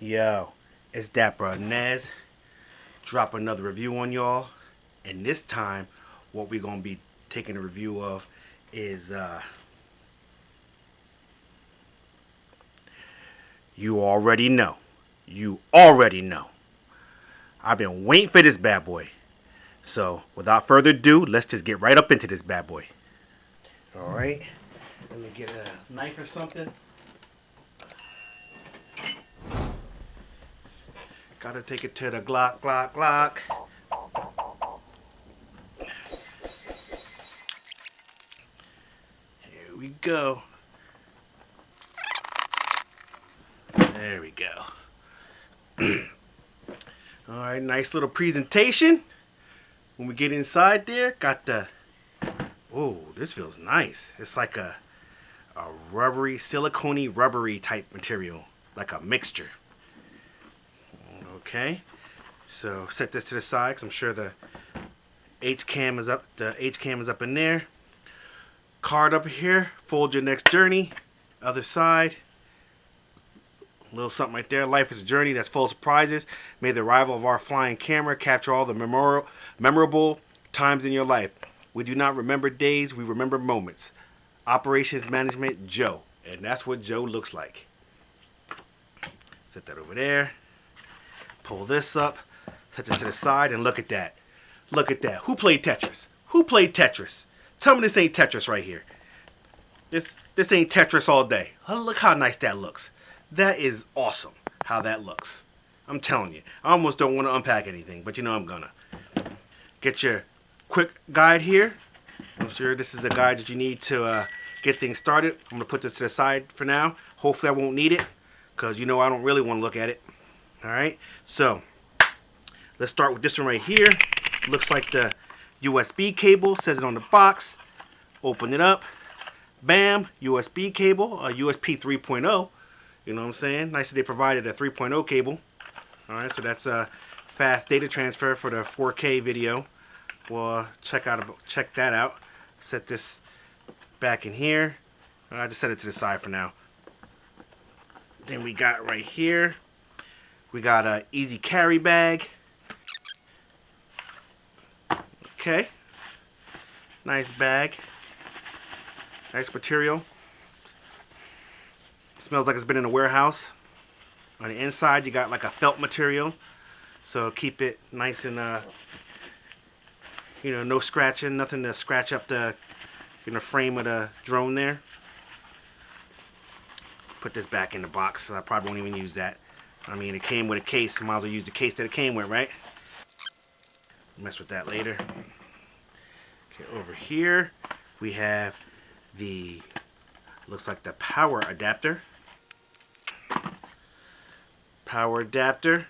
Yo, it's that bro Nez. Drop another review on y'all. And this time, what we're going to be taking a review of is, you already know. You already know. I've been waiting for this bad boy. So, without further ado, let's just get right up into this bad boy. Alright, let me get a knife or something. Gotta take it to the Glock. Here we go. There we go. Alright, nice little presentation. When we get inside there, got the... Oh, this feels nice. It's like a rubbery, silicone-y, rubbery type material. Like a mixture. Okay, so set this to the side because I'm sure the H-cam is up. The H-cam is up in there. Card up here. Fold your next journey. Other side. A little something right there. Life is a journey that's full of surprises. May the arrival of our flying camera capture all the memorable times in your life. We do not remember days. We remember moments. Operations Management Joe, and that's what Joe looks like. Set that over there. Pull this up, touch it to the side, and look at that. Look at that. Who played Tetris? Who played Tetris? Tell me this ain't Tetris right here. This ain't Tetris all day. Look how nice that looks. That is awesome how that looks. I'm telling you. I almost don't want to unpack anything, but you know I'm gonna. Get your quick guide here. I'm sure this is the guide that you need to get things started. I'm gonna put this to the side for now. Hopefully I won't need it, because you know I don't really want to look at it. Alright, so let's start with this one right here. Looks like the USB cable, says it on the box. Open it up. Bam, USB cable, a USB 3.0. You know what I'm saying? Nice that they provided a 3.0 cable. Alright, so that's a fast data transfer for the 4K video. We'll check that out. Set this back in here. I just set it to the side for now. Then we got right here. We got a easy carry bag. Okay. Nice bag. Nice material. Smells like it's been in a warehouse. On the inside you got like a felt material. So keep it nice and no scratching, nothing to scratch up the frame of the drone there. Put this back in the box. I probably won't even use that. I mean, it came with a case. Might as well use the case that it came with, right? Mess with that later. Okay, over here we have the, looks like the power adapter. Power adapter.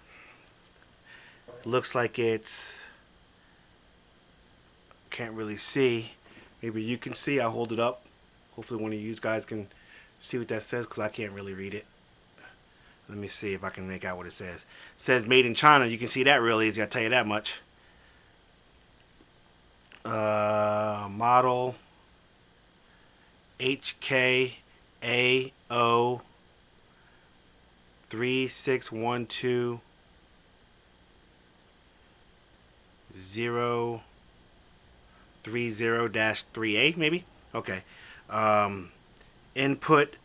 Looks like it's, can't really see. Maybe you can see. I'll hold it up. Hopefully one of you guys can see what that says, because I can't really read it. Let me see if I can make out what it says. It says made in China. You can see that real easy, I'll tell you that much. Model HKAO 3612 030-3A maybe? Okay. Input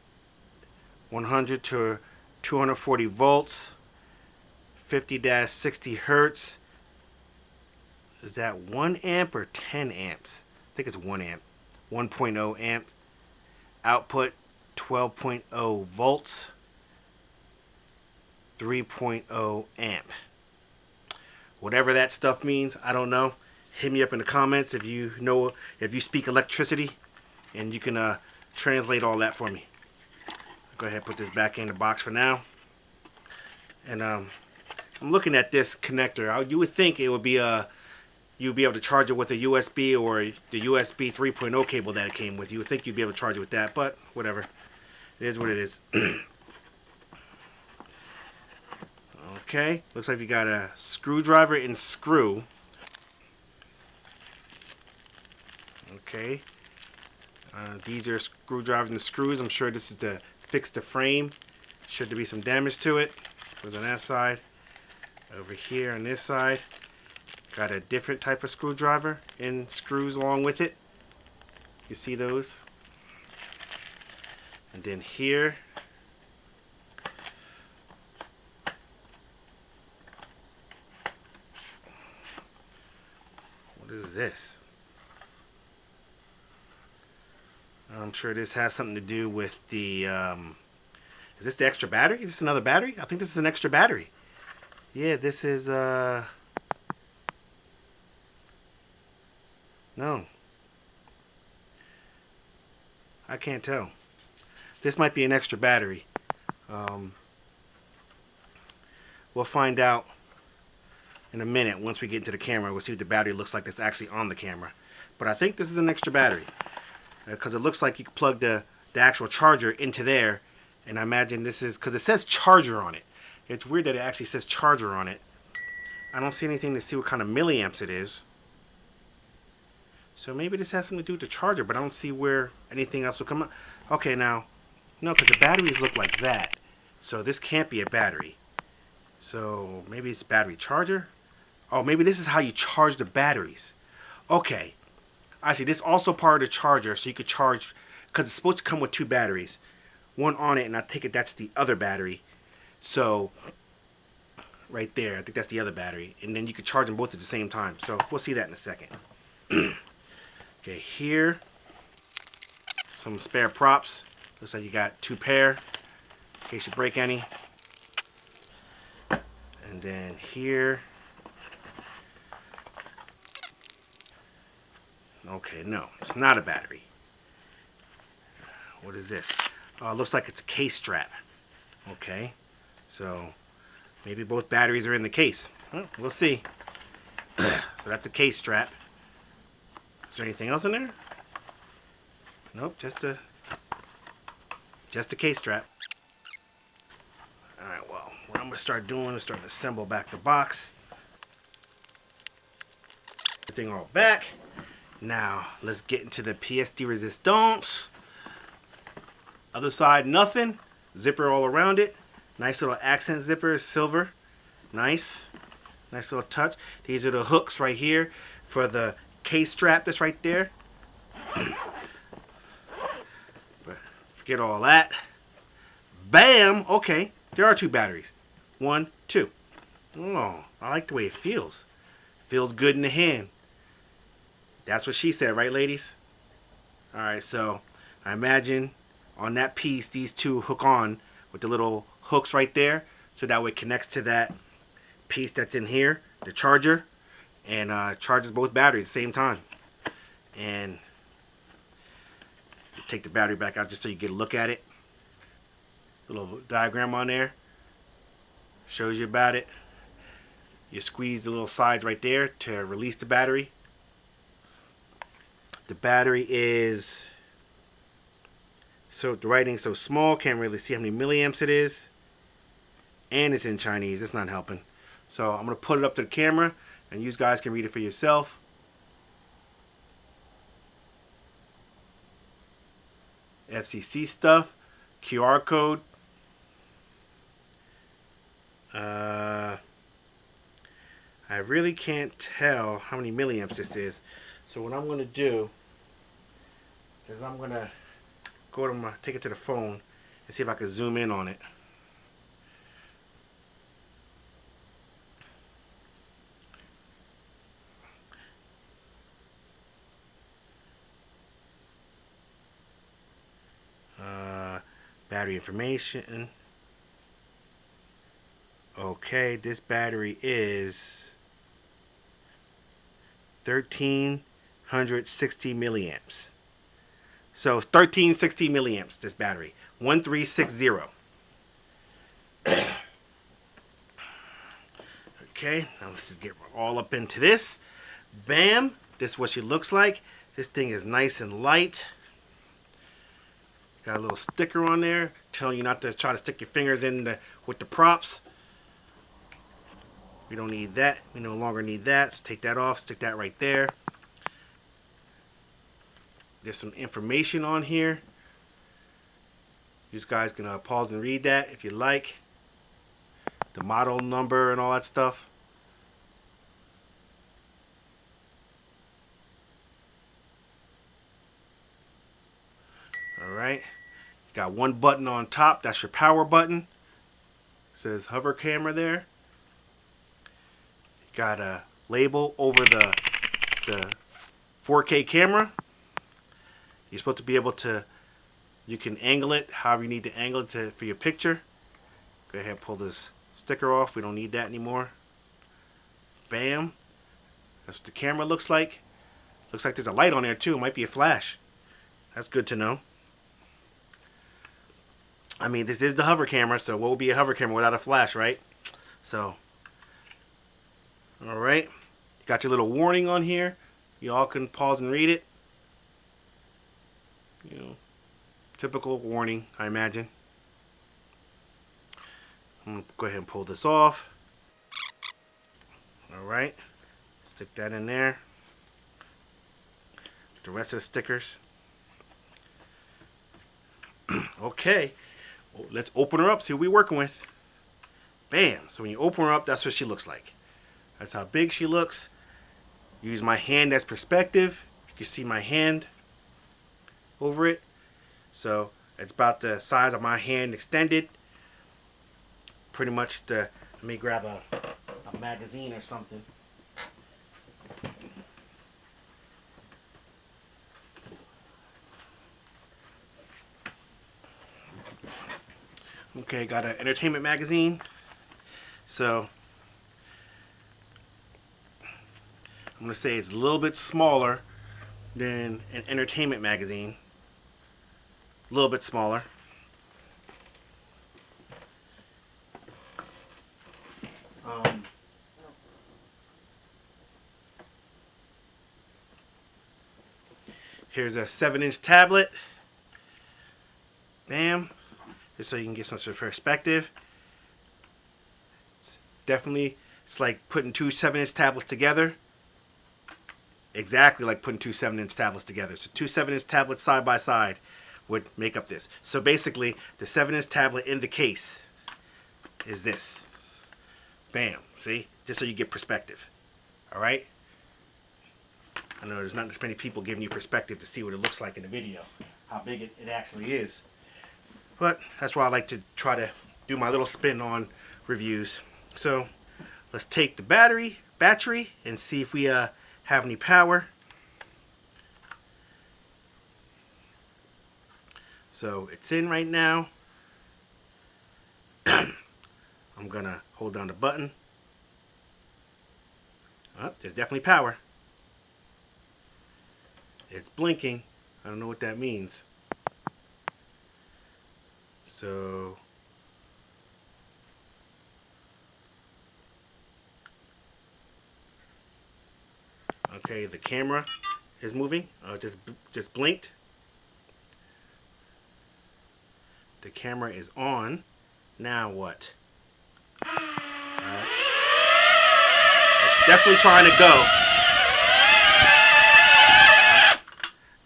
100 to 240 volts, 50-60 hertz. Is that 1 amp or 10 amps? I think it's 1 amp. 1.0 amp. Output 12.0 volts, 3.0 amp. Whatever that stuff means, I don't know. Hit me up in the comments if you know, if you speak electricity, and you can translate all that for me. Go ahead and put this back in the box for now. And I'm looking at this connector. You would think it would be you'd be able to charge it with a USB or the USB 3.0 cable that it came with. You would think you'd be able to charge it with that, but whatever. It is what it is. Okay, looks like you got a screwdriver and screw. Okay, these are screwdrivers and screws. I'm sure this is to fix the frame. Should there be some damage to it. Goes on that side. Over here on this side, got a different type of screwdriver and screws along with it. You see those? And then here, what is this? I'm sure this has something to do with the, is this the extra battery? Is this another battery? I think this is an extra battery. Yeah, this is, no. I can't tell. This might be an extra battery. We'll find out in a minute once we get into the camera. We'll see what the battery looks like that's actually on the camera. But I think this is an extra battery. Because it looks like you can plug the actual charger into there. And I imagine this is, because it says charger on it. It's weird that it actually says charger on it. I don't see anything to see what kind of milliamps it is. So maybe this has something to do with the charger, but I don't see where anything else will come up. Okay, now, no, because the batteries look like that. So this can't be a battery. So maybe it's a battery charger? Oh, maybe this is how you charge the batteries. Okay. I see. This is also part of the charger, so you could charge, because it's supposed to come with two batteries. One on it, and I take it that's the other battery. So, right there, I think that's the other battery. And then you could charge them both at the same time. So, we'll see that in a second. Okay, here, some spare props. Looks like you got two pair, in case you break any. And then here. Okay, no, it's not a battery. What is this? Looks like it's a case strap. Okay, so maybe both batteries are in the case. Well, we'll see. So that's a case strap. Is there anything else in there? Nope, just a case strap. All right, well, what I'm gonna start doing is start to assemble back the box. Everything all back. Now, let's get into the pièce de résistance. Other side, nothing. Zipper all around it. Nice little accent zipper, silver. Nice. Nice little touch. These are the hooks right here for the case strap that's right there. But forget all that. Bam! Okay, there are two batteries. 1, 2. Oh, I like the way it feels. Feels good in the hand. That's what she said, right, ladies? Alright, so I imagine on that piece, these two hook on with the little hooks right there. So that way it connects to that piece that's in here, the charger, and charges both batteries at the same time. And take the battery back out just so you get a look at it. Little diagram on there. Shows you about it. You squeeze the little sides right there to release the battery. The battery is, so the writing's so small, can't really see how many milliamps it is. And it's in Chinese, it's not helping. So I'm going to put it up to the camera and you guys can read it for yourself. FCC stuff, QR code. I really can't tell how many milliamps this is. So what I'm going to do is I'm going to go to take it to the phone and see if I can zoom in on it. Battery information. Okay, this battery is 1360 milliamps. So 1360 milliamps, this battery. 1360. Okay, now let's just get all up into this. Bam! This is what she looks like. This thing is nice and light. Got a little sticker on there telling you not to try to stick your fingers in with the props. We don't need that. We no longer need that. So take that off. Stick that right there. There's some information on here. You guys can pause and read that if you like. the model number and all that stuff. Alright, got one button on top, that's your power button. It says hover camera there. Got a label over the 4K camera. You're supposed to be able to, you can angle it however you need to angle it for your picture. Go ahead and pull this sticker off, we don't need that anymore. Bam, that's what the camera looks like. Looks like there's a light on there too, it might be a flash. That's good to know. I mean, this is the hover camera, so what would be a hover camera without a flash, right? So, alright. Got your little warning on here. You all can pause and read it. You know, typical warning, I imagine. I'm going to go ahead and pull this off. Alright. Stick that in there. The rest of the stickers. Okay. Let's open her up, see what we're working with. Bam. So when you open her up, that's what she looks like. That's how big she looks. Use my hand as perspective. You can see my hand over it. So it's about the size of my hand extended. Pretty much let me grab a magazine or something. Okay, got an entertainment magazine. So I'm going to say it's a little bit smaller than an entertainment magazine. A little bit smaller. Here's a 7-inch tablet. Bam. Just so you can get some sort of perspective. It's like putting two 7-inch tablets together. Exactly like putting two 7-inch tablets together. So two 7-inch tablets side by side would make up this. So basically, the 7-inch tablet in the case is this. Bam. See? Just so you get perspective. Alright? I know there's not as many people giving you perspective to see what it looks like in the video. How big it actually is. But that's why I like to try to do my little spin on reviews. So let's take the battery and see if we have any power. So it's in right now. I'm gonna hold down the button. Oh, there's definitely power. It's blinking. I don't know what that means. So okay, the camera is moving. Just blinked. The camera is on. Now what? Alright. It's definitely trying to go.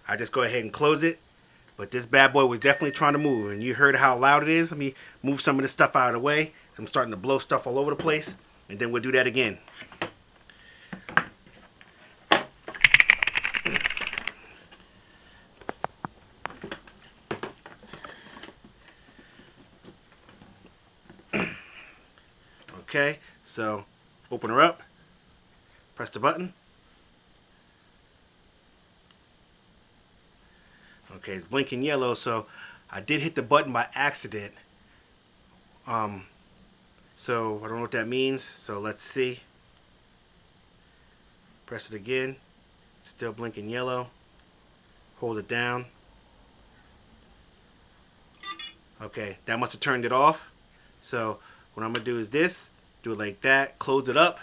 I just go ahead and close it. But this bad boy was definitely trying to move. And you heard how loud it is. Let me move some of this stuff out of the way. I'm starting to blow stuff all over the place. And then we'll do that again. Okay, so open her up. Press the button. Okay, it's blinking yellow, so I did hit the button by accident. So I don't know what that means. So let's see. Press it again. It's still blinking yellow. Hold it down. Okay, that must have turned it off. So what I'm gonna do is this. Do it like that. Close it up.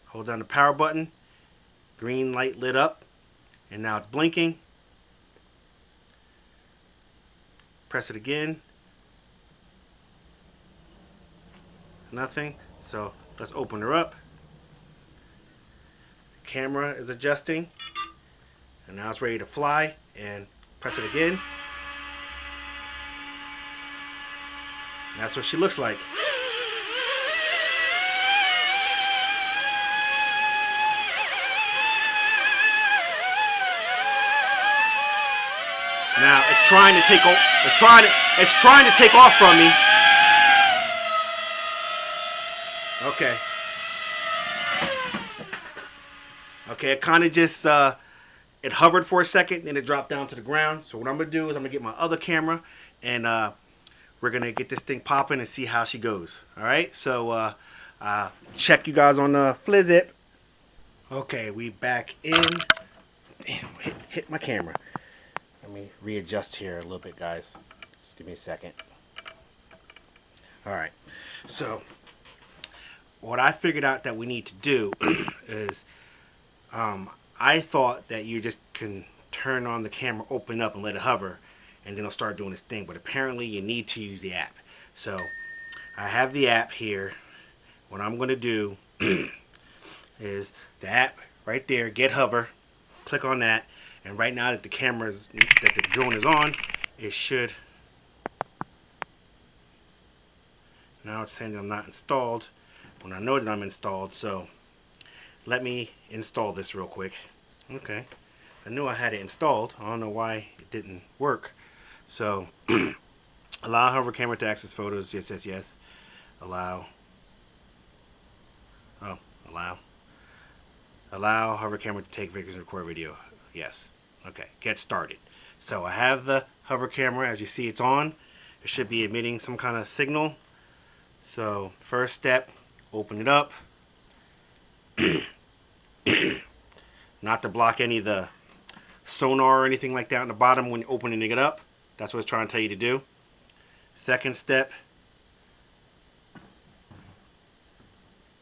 Hold down the power button. Green light lit up. And now it's blinking. Press it again. Nothing. So let's open her up. The camera is adjusting. And now it's ready to fly. And press it again. That's what she looks like. Now it's trying to take off. It's trying to take off from me. Okay. Okay, it kind of just it hovered for a second, then it dropped down to the ground. So what I'm gonna do is I'm gonna get my other camera, and we're gonna get this thing popping and see how she goes. All right. So check you guys on the Flizzip. Okay, we back in. Damn, hit my camera. Let me readjust here a little bit, guys. Just give me a second. All right. So what I figured out that we need to do is, I thought that you just can turn on the camera, open up, and let it hover, and then it'll start doing its thing. But apparently you need to use the app. So I have the app here. What I'm going to do is the app right there, get hover, click on that, and right now that the drone is on, it should. Now it's saying that I'm not installed when I know that I'm installed. So let me install this real quick. Okay, I knew I had it installed. I don't know why it didn't work. So allow hover camera to access photos. Yes, yes, yes. Allow. Oh, allow hover camera to take pictures and record video. Yes. Okay, get started. So I have the hover camera. As you see, it's on. It should be emitting some kind of signal. So first step, open it up. Not to block any of the sonar or anything like that on the bottom when you're opening it up. That's what it's trying to tell you to do. Second step,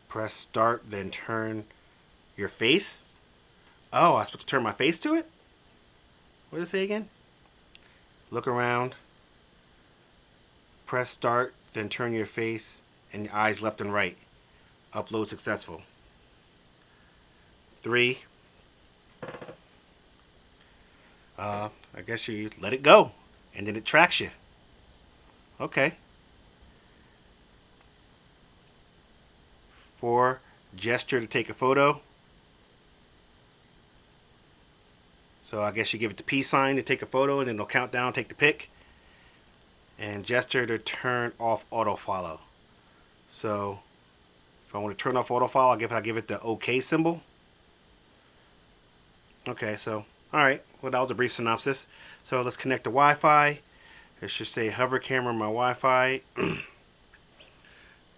press start, then turn your face. Oh, I'm supposed to turn my face to it? What does it say again? Look around, press start, then turn your face and your eyes left and right. Upload successful. 3. I guess you let it go and then it tracks you. Okay. 4. Gesture to take a photo. So I guess you give it the peace sign to take a photo, and then it'll count down, take the pic. And gesture to turn off autofollow. So if I want to turn off autofollow, I'll give it the OK symbol. Okay, so alright, well that was a brief synopsis. So let's connect to Wi-Fi. It should say hover camera my Wi-Fi.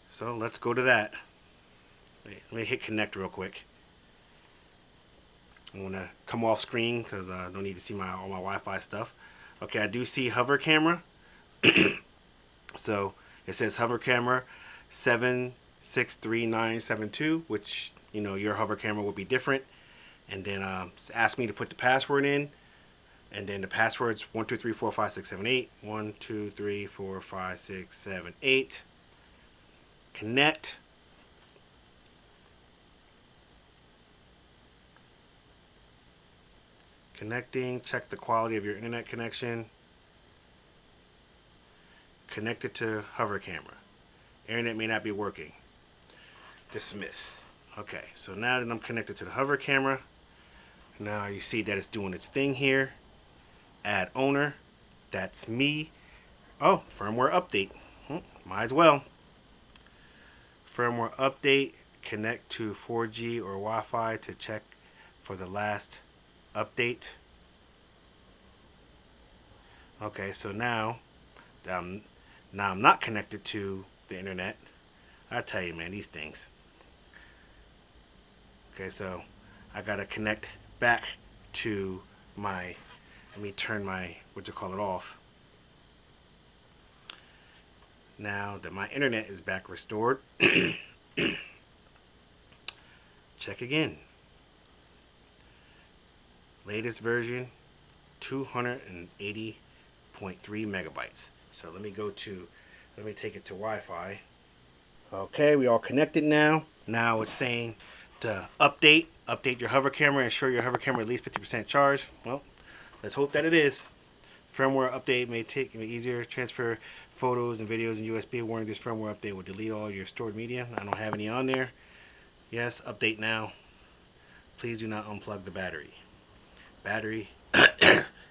So let's go to that. Wait, let me hit connect real quick. I'm going to come off screen because I don't need to see all my Wi-Fi stuff. Okay, I do see hover camera. So it says hover camera 763972, which, you know, your hover camera would be different. And then it's asked me to put the password in. And then the password's 1234567 1234567 Connect. Connecting. Check the quality of your internet connection. Connected to hover camera. Internet may not be working. Dismiss. Okay, so now that I'm connected to the hover camera, now you see that it's doing its thing here. Add owner. That's me. Oh, firmware update. Might as well. Firmware update. Connect to 4G or Wi-Fi to check for the last update. Okay, so now I'm not connected to the internet. I tell you, man, these things. Okay, so I gotta connect back to my. Let me turn my off. Now that my internet is back restored, check again. Latest version, 280.3 megabytes. So let me take it to Wi-Fi. Okay, we all connected now. Now it's saying to update your hover camera, ensure your hover camera at least 50% charged. Well, let's hope that it is. Firmware update may take easier transfer photos and videos and USB. Warning: this firmware update will delete all your stored media. I don't have any on there. Yes, update now. Please do not unplug the battery. Battery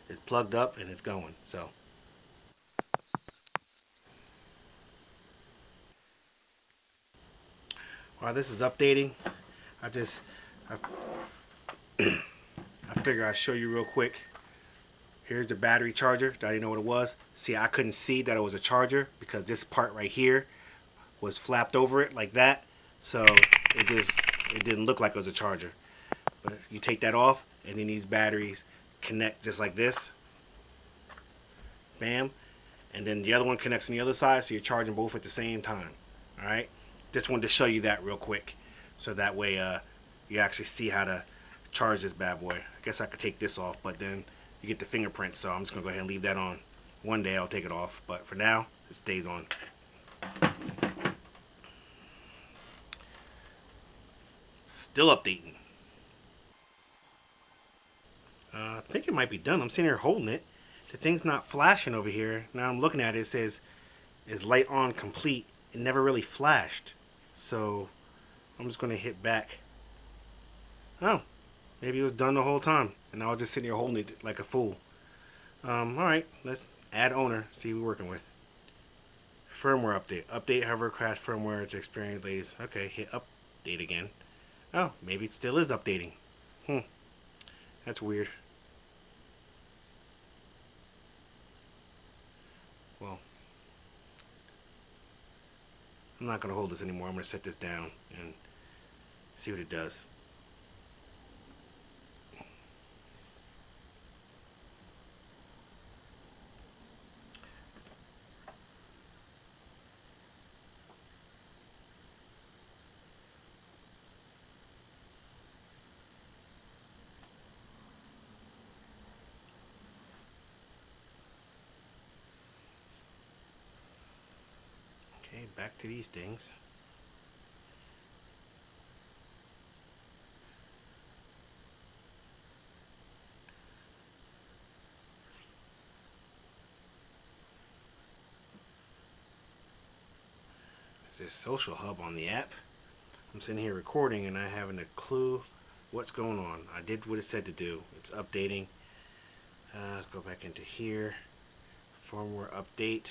is plugged up and it's going. So while this is updating, I figure I'll show you real quick. Here's the battery charger. I didn't know what it was. See, I couldn't see that it was a charger because this part right here was flapped over it like that. So it didn't look like it was a charger. But you take that off, and then these batteries connect just like this. Bam. And then the other one connects on the other side, so you're charging both at the same time. Alright? Just wanted to show you that real quick. So that way you actually see how to charge this bad boy. I guess I could take this off, but then you get the fingerprints, so I'm just going to go ahead and leave that on. One day I'll take it off, but for now, it stays on. Still updating. I think it might be done. I'm sitting here holding it. The thing's not flashing over here. Now I'm looking at it. It says, is light on complete. It never really flashed. So I'm just going to hit back. Oh, maybe it was done the whole time. And I was just sitting here holding it like a fool. Alright, let's add owner. See who we're working with. Firmware update. Update hovercraft firmware to experience delays. Okay, hit update again. Oh, maybe it still is updating. That's weird. Well, I'm not going to hold this anymore. I'm going to set this down and see what it does. Okay, back to these things. There's this social hub on the app. I'm sitting here recording and I haven't a clue what's going on. I did what it said to do. It's updating. Let's go back into here. Firmware update,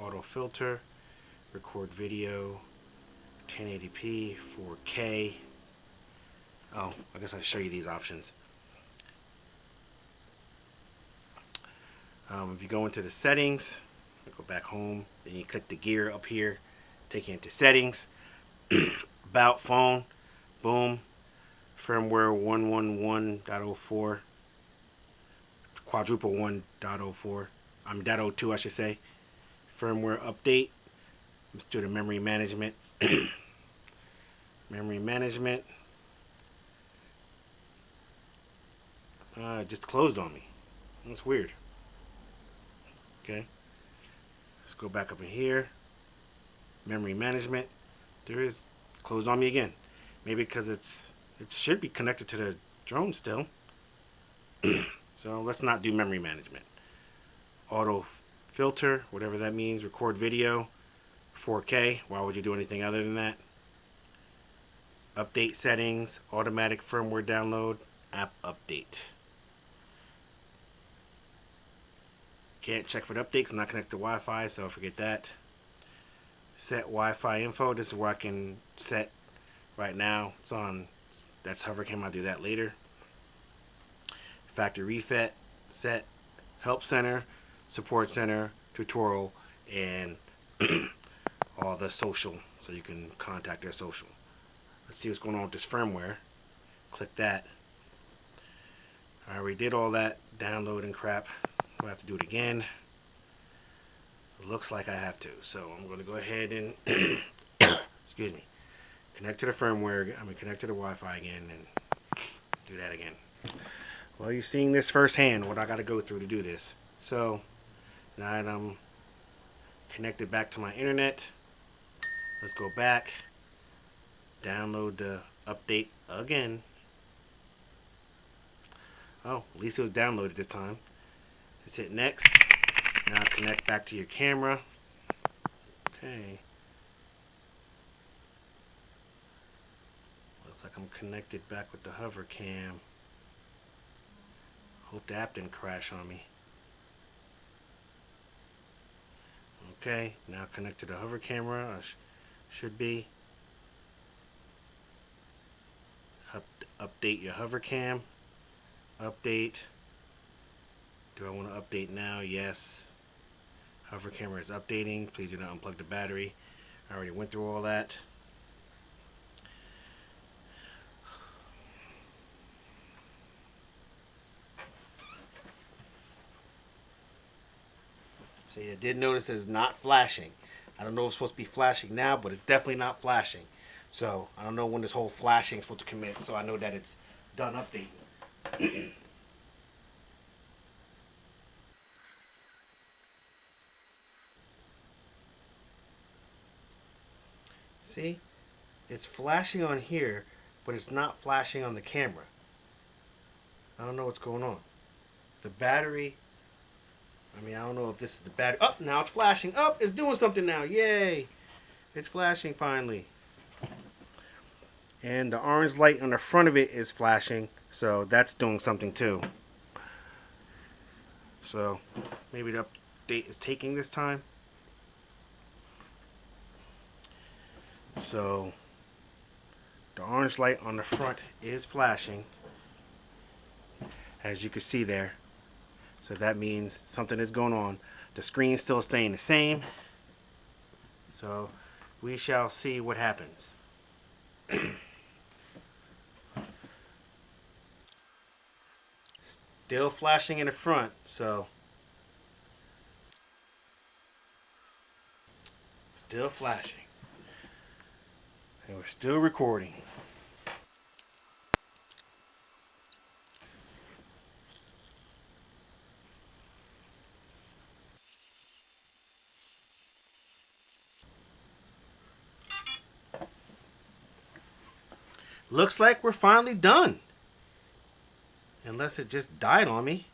auto filter, record video, 1080p, 4K. Oh, I guess I'll show you these options. If you go into the settings, go back home, then you click the gear up here, take you into settings, about phone, boom, firmware 111.04, quadruple 1.04, .02 I should say, firmware update. Let's do the memory management. Memory management. It just closed on me. That's weird. Okay. Let's go back up in here. Memory management. There is closed on me again. Maybe because it should be connected to the drone still. So let's not do memory management. Auto filter, whatever that means. Record video. 4K. Why would you do anything other than that? Update settings, automatic firmware download, app update. Can't check for the updates. I'm not connected to Wi-Fi, so forget that. Set Wi-Fi info. This is where I can set right now. It's on. That's hovercam. I'll do that later. Factory reset. Set help center, support center, tutorial, and all the social, so you can contact their social. Let's see what's going on with this firmware. Click that. I already did all that download and crap. I'll have to do it again. It looks like I have to, so I'm going to go ahead and excuse me, connect to the firmware. I'm going to connect to the Wi-Fi again and do that again. Well, you're seeing this firsthand, what I got to go through to do this. So now that I'm connected back to my internet, let's go back, download the update again. Oh, at least it was downloaded this time. Let's hit next. Now connect back to your camera. Okay. Looks like I'm connected back with the hover cam. Hope the app didn't crash on me. Okay, now connect to the hover camera. I should be. Update your hover cam. Update. Do I want to update now? Yes. Hover camera is updating. Please do not unplug the battery. I already went through all that. See, I did notice it's not flashing. I don't know if it's supposed to be flashing now, but it's definitely not flashing. So I don't know when this whole flashing is supposed to commit, so I know that it's done updating. See? It's flashing on here, but it's not flashing on the camera. I don't know what's going on. The battery, I don't know if this is the battery. Oh, now it's flashing. Oh, it's doing something now. Yay. It's flashing finally. And the orange light on the front of it is flashing, so that's doing something too. So maybe the update is taking this time. So the orange light on the front is flashing, as you can see there. So that means something is going on. The screen's still staying the same. So we shall see what happens. Still flashing in the front, so still flashing. And we're still recording. Looks like we're finally done. Unless it just died on me.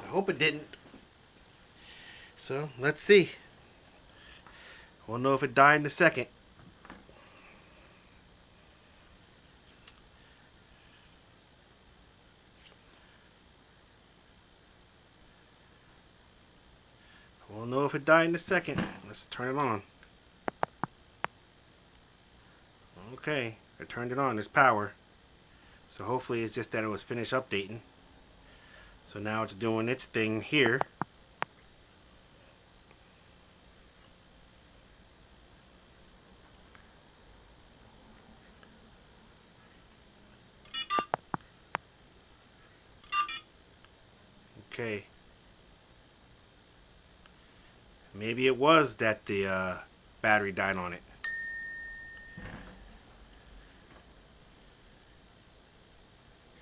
I hope it didn't. So, let's see. We'll know if it died in a second. We'll know if it died in a second. Let's turn it on. Okay, I turned it on. There's power. So hopefully it's just that it was finished updating. So now it's doing its thing here. Okay. Maybe it was that the battery died on it.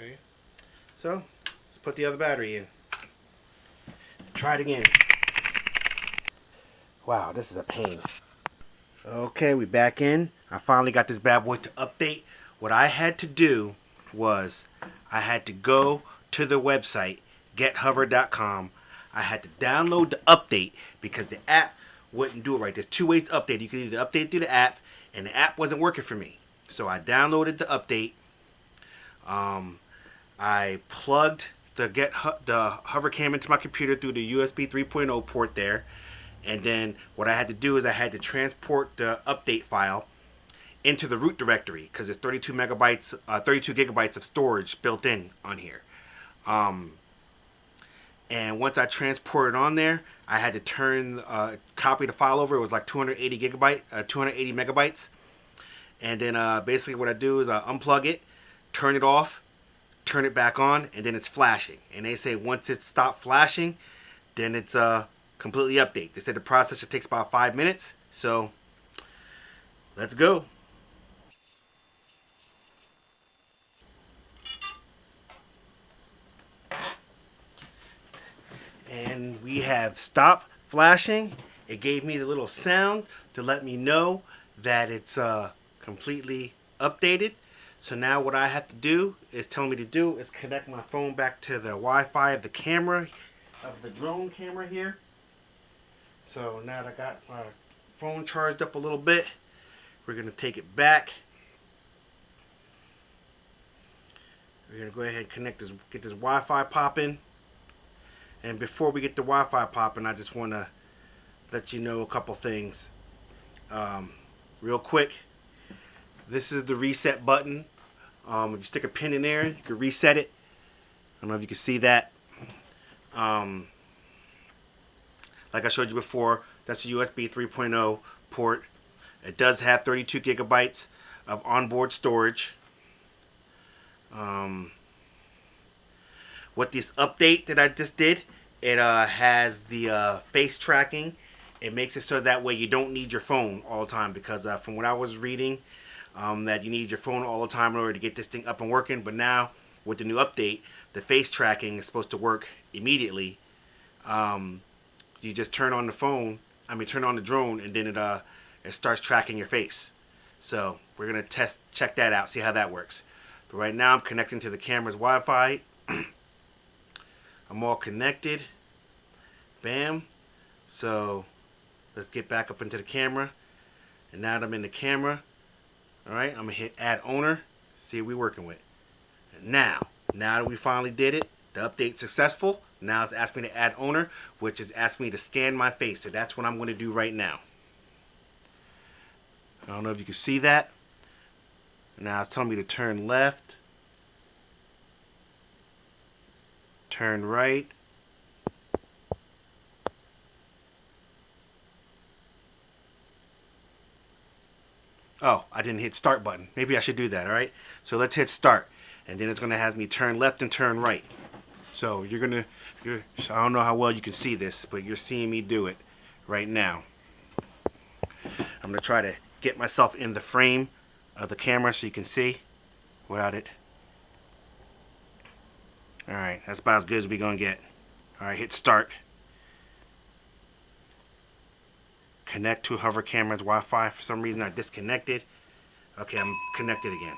Okay. So, let's put the other battery in. Try it again. Wow, this is a pain. Okay, we back in. I finally got this bad boy to update. What I had to do was I had to go to the website, gethover.com. I had to download the update because the app wouldn't do it right. There's two ways to update. You can either update through the app, and the app wasn't working for me. So I downloaded the update. I plugged the hover cam into my computer through the USB 3.0 port there. And then what I had to do is I had to transport the update file into the root directory because there's 32 gigabytes of storage built in on here. And once I transported on there, I had to copy the file over. It was like 280 megabytes. And then basically what I do is I unplug it, turn it off, turn it back on, and then it's flashing. And they say once it stopped flashing, then it's completely update. They said the process takes about 5 minutes. So let's go. And we have stopped flashing. It gave me the little sound to let me know that it's completely updated. So now what I have to do is connect my phone back to the Wi-Fi of the camera, of the drone camera here. So now that I got my phone charged up a little bit, we're going to take it back. We're going to go ahead and connect this, get this Wi-Fi popping. And before we get the Wi-Fi popping, I just want to let you know a couple things. Real quick, this is the reset button. If you stick a pin in there, you can reset it. I don't know if you can see that. Like I showed you before, that's a USB 3.0 port. It does have 32 gigabytes of onboard storage. With this update that I just did, it has the face tracking. It makes it so that way you don't need your phone all the time, because from what I was reading, that you need your phone all the time in order to get this thing up and working. But now with the new update, the face tracking is supposed to work immediately. You just turn on the phone, turn on the drone, and then it starts tracking your face. So we're gonna check that out, see how that works. But right now I'm connecting to the camera's Wi-Fi. I'm all connected. Bam. So let's get back up into the camera. And now that I'm in the camera, alright, I'm gonna hit add owner, see what we're working with. And now that we finally did it, the update's successful. Now it's asking me to add owner, which is asking me to scan my face. So that's what I'm going to do right now. I don't know if you can see that. Now it's telling me to turn left, turn right, oh, I didn't hit start button. Maybe I should do that. Alright, so let's hit start, and then it's going to have me turn left and turn right. So I don't know how well you can see this, but you're seeing me do it right now. I'm going to try to get myself in the frame of the camera so you can see without it. Alright, that's about as good as we're going to get. Alright, hit start. Connect to hover camera's Wi-Fi. For some reason I disconnected. Okay, I'm connected again.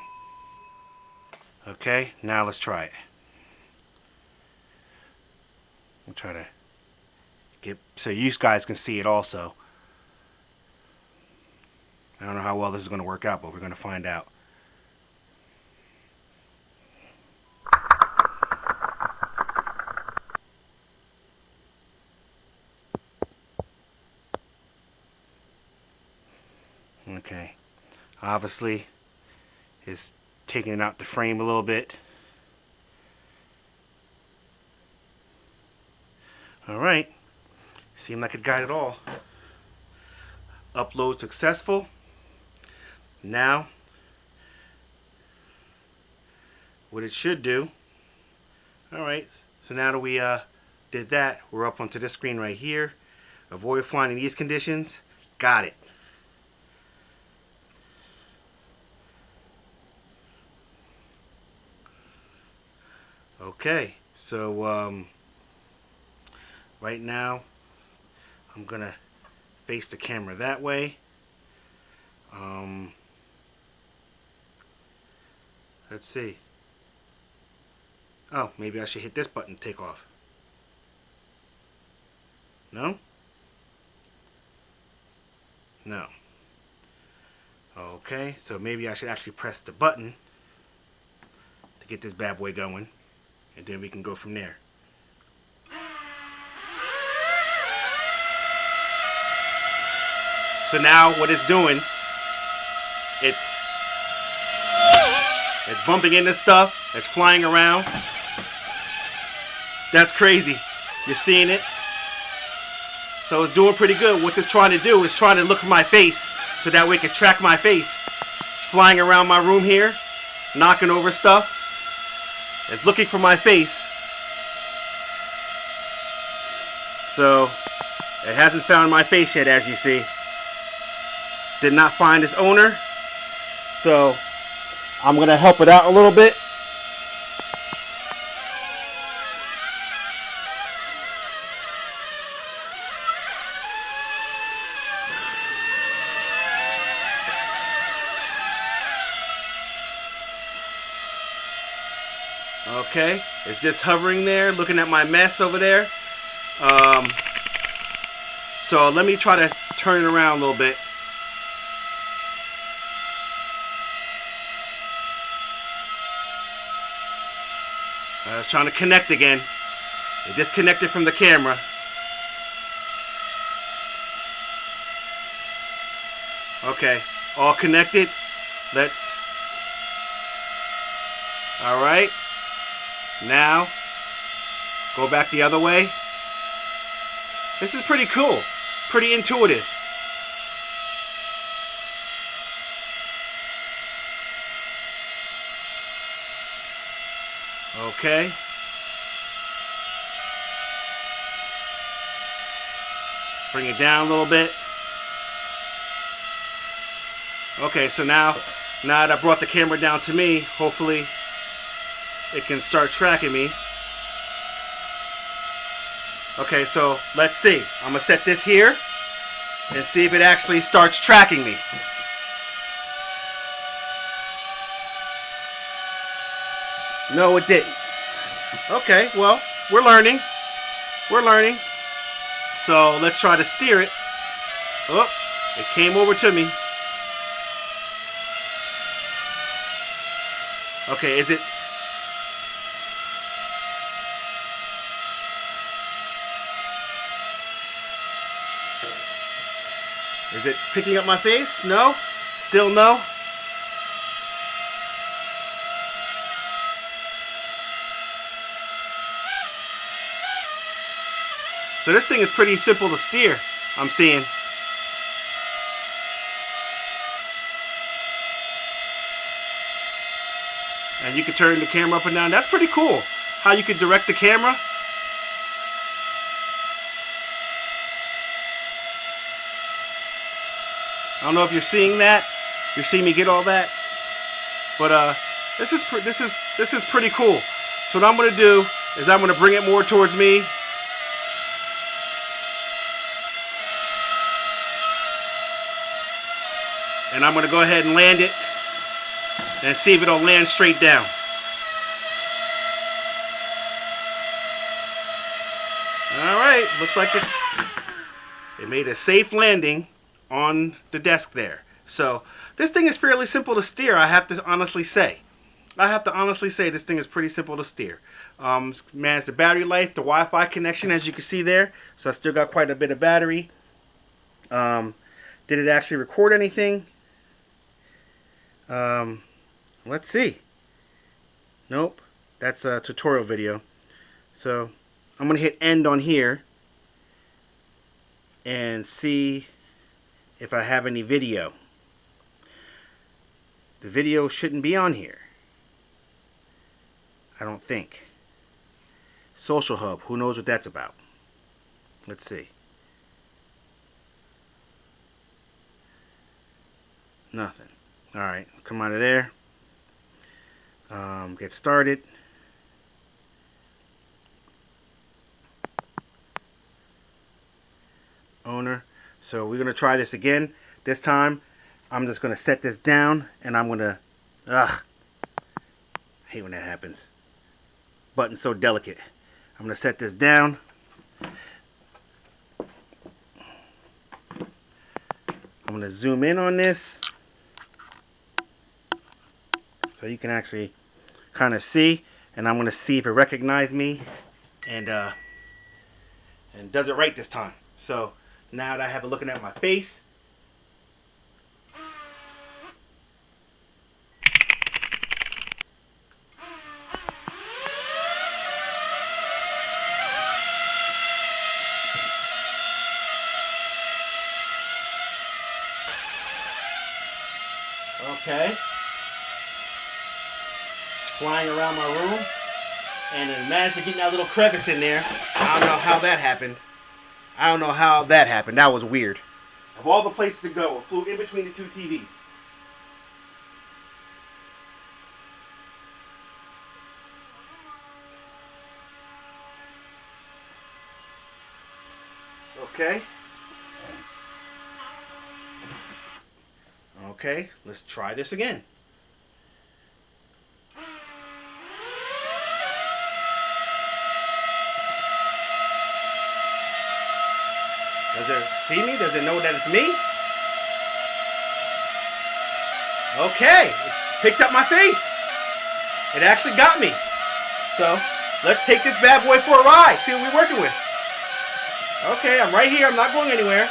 Okay, now let's try it. I'll try to get so you guys can see it also. I don't know how well this is going to work out, but we're going to find out. Okay, obviously it's taking it out the frame a little bit. Alright, seemed like it got it all. Upload successful. Now, what it should do, alright, so now that we did that, we're up onto this screen right here. Avoid flying in these conditions. Got it. Okay, so right now I'm gonna face the camera that way. Let's see. Oh, maybe I should hit this button to take off. No? No. Okay, so maybe I should actually press the button to get this bad boy going, and then we can go from there. So now what it's doing, it's bumping into stuff, it's flying around. That's crazy. You're seeing it? So it's doing pretty good. What it's trying to do is trying to look for my face so that way it can track my face. It's flying around my room here, knocking over stuff. It's looking for my face. So it hasn't found my face yet, as you see. Did not find its owner. So I'm going to help it out a little bit. Okay, it's just hovering there, looking at my mess over there. So let me try to turn it around a little bit. I was trying to connect again. It disconnected from the camera. Okay, all connected. Alright. Now, go back the other way. This is pretty cool. Pretty intuitive. Okay. Bring it down a little bit. Okay, so now that I brought the camera down to me, hopefully it can start tracking me. Okay, so let's see. I'm going to set this here and see if it actually starts tracking me. No, it didn't. Okay, well, we're learning. We're learning. So let's try to steer it. Oh, it came over to me. Okay, is it picking up my face? No? Still no? So this thing is pretty simple to steer, I'm seeing. And you can turn the camera up and down. That's pretty cool. How you can direct the camera. I don't know if you're seeing that. You're seeing me get all that. But this is pretty cool. So what I'm going to do is I'm going to bring it more towards me. And I'm going to go ahead and land it and see if it'll land straight down. Alright, looks like it made a safe landing on the desk there. So this thing is fairly simple to steer, I have to honestly say. This thing is pretty simple to steer. Managed the battery life, the Wi-Fi connection, as you can see there. So I still got quite a bit of battery. Did it actually record anything? Let's see. Nope. That's a tutorial video. So I'm going to hit end on here and see if I have any video. The video shouldn't be on here, I don't think. Social Hub, who knows what that's about? Let's see. Nothing. Alright, come out of there. Get started. Owner. So we're going to try this again. This time, I'm just going to set this down and I'm going to... I hate when that happens. Button's so delicate. I'm going to set this down. I'm going to zoom in on this so you can actually kind of see, and I'm going to see if it recognizes me and does it right this time. So now that I have it looking at my face, okay, flying around my room, and it managed to get that little crevice in there. I don't know how that happened. That was weird. Of all the places to go, it flew in between the two TVs. Okay. Okay, let's try this again. It's me. Okay, it picked up my face. It actually got me. So let's take this bad boy for a ride. See what we're working with. Okay, I'm right here. I'm not going anywhere.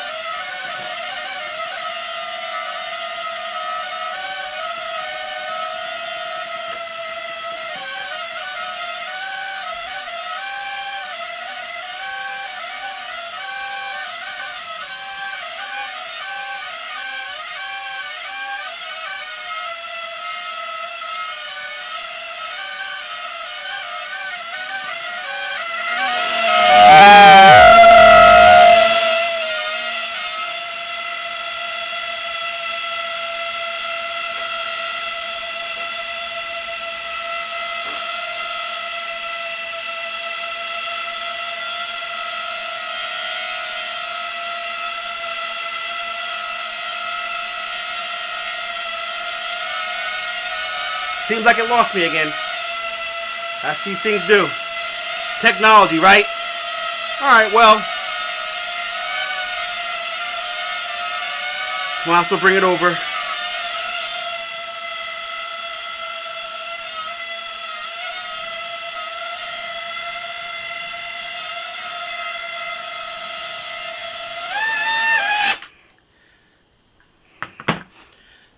Seems like it lost me again. That's these things do. Technology, right? Alright, well. Might as well bring it over.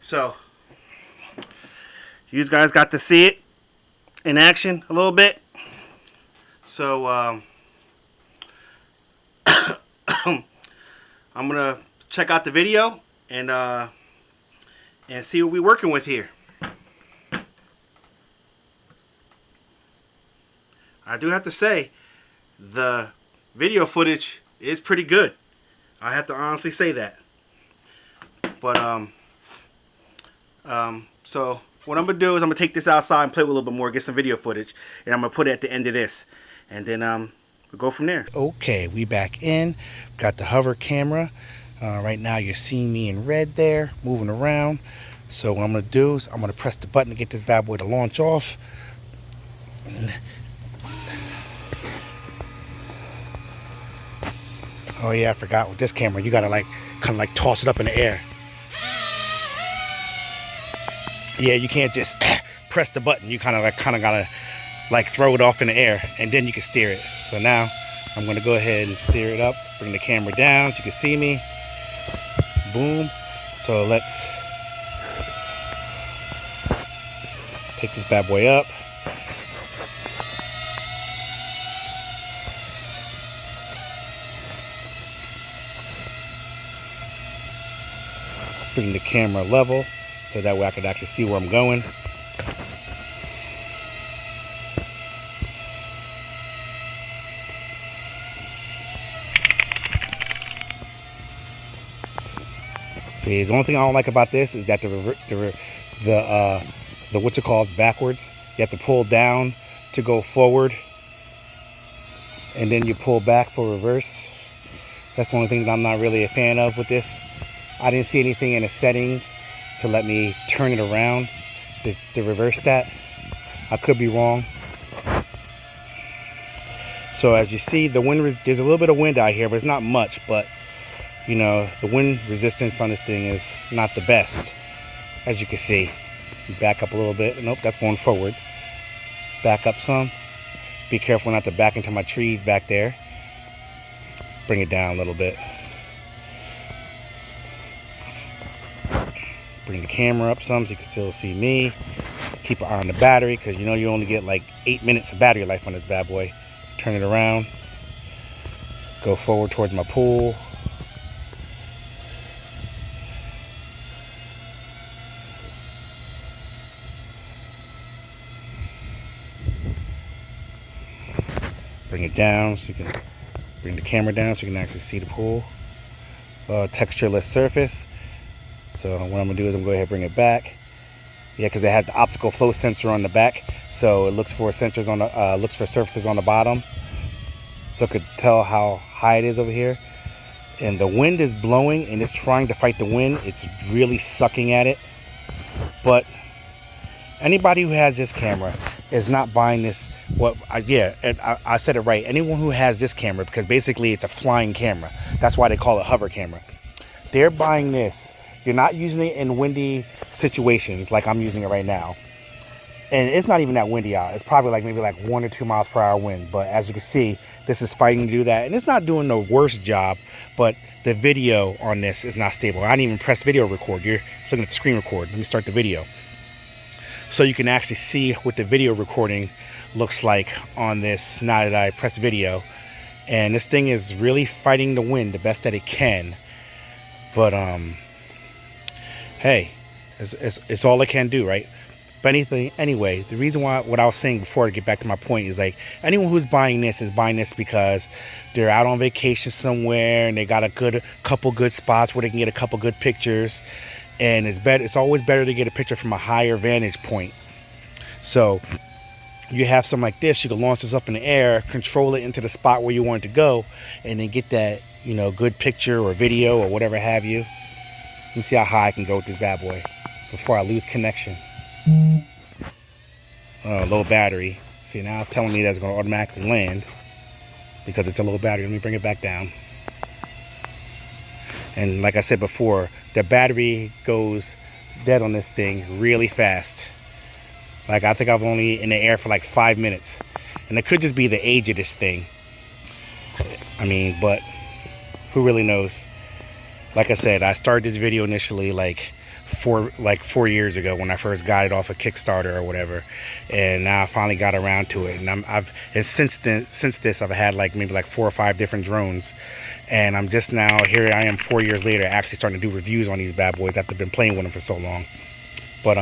So, you guys got to see it in action a little bit. So, I'm gonna check out the video and see what we're working with here. I do have to say, the video footage is pretty good. I have to honestly say that. But so what I'm gonna do is I'm gonna take this outside and play with a little bit more, get some video footage, and I'm gonna put it at the end of this, and then we'll go from there. Okay, we back in. Got the hover camera. Right now you're seeing me in red there, moving around. So what I'm gonna do is I'm gonna press the button to get this bad boy to launch off. Oh yeah, I forgot with this camera, you gotta like kind of like toss it up in the air. Yeah, you can't just press the button. You kind of gotta like throw it off in the air, and then you can steer it. So now I'm gonna go ahead and steer it up, bring the camera down so you can see me. Boom. So let's take this bad boy up. Bring the camera level so that way I can actually see where I'm going. See, the only thing I don't like about this is that the what you call is backwards. You have to pull down to go forward, and then you pull back for reverse. That's the only thing that I'm not really a fan of with this. I didn't see anything in the settings to let me turn it around to reverse that. I could be wrong. So as you see, the wind there's a little bit of wind out here, but it's not much. But you know, the wind resistance on this thing is not the best, as you can see. Back up a little bit. Nope, that's going forward. Back up some. Be careful not to back into my trees back there. Bring it down a little bit. Bring the camera up some so you can still see me. Keep an eye on the battery, because you know you only get like 8 minutes of battery life on this bad boy. Turn it around. Let's go forward towards my pool. Bring it down so you can bring the camera down so you can actually see the pool. Textureless surface. So what I'm gonna do is I'm gonna go ahead and bring it back. Yeah, because it has the optical flow sensor on the back, so it looks for sensors on the looks for surfaces on the bottom, so it could tell how high it is over here. And the wind is blowing and it's trying to fight the wind. It's really sucking at it. But anybody who has this camera is not buying this. I said it right. Anyone who has this camera, because basically it's a flying camera. That's why they call it hover camera. they're buying this. You're not using it in windy situations like I'm using it right now. And it's not even that windy out. It's probably like maybe like 1 or 2 miles per hour wind. But as you can see, this is fighting to do that. And it's not doing the worst job, but the video on this is not stable. I didn't even press video record. You're looking at the screen record. Let me start the video. So you can actually see what the video recording looks like on this now that I press video. And this thing is really fighting the wind the best that it can. But hey, it's all it can do, right? But anyway, the reason why, what I was saying before, to get back to my point, is like anyone who's buying this is buying this because they're out on vacation somewhere and they got a couple good spots where they can get a couple good pictures, and it's always better to get a picture from a higher vantage point. So you have something like this, you can launch this up in the air, control it into the spot where you want it to go, and then get that, you know, good picture or video or whatever have you. Let me see how high I can go with this bad boy before I lose connection. Low battery. See, now it's telling me that it's going to automatically land because it's a low battery. Let me bring it back down. And like I said before, the battery goes dead on this thing really fast. Like, I think I've only in the air for like 5 minutes. And it could just be the age of this thing. I mean, but who really knows? Like I said, I started this video initially like 4 years ago when I first got it off of Kickstarter or whatever, and now I finally got around to it. And since this I've had like maybe like 4 or 5 different drones, and I'm just now here I am 4 years later actually starting to do reviews on these bad boys after I've been playing with them for so long. But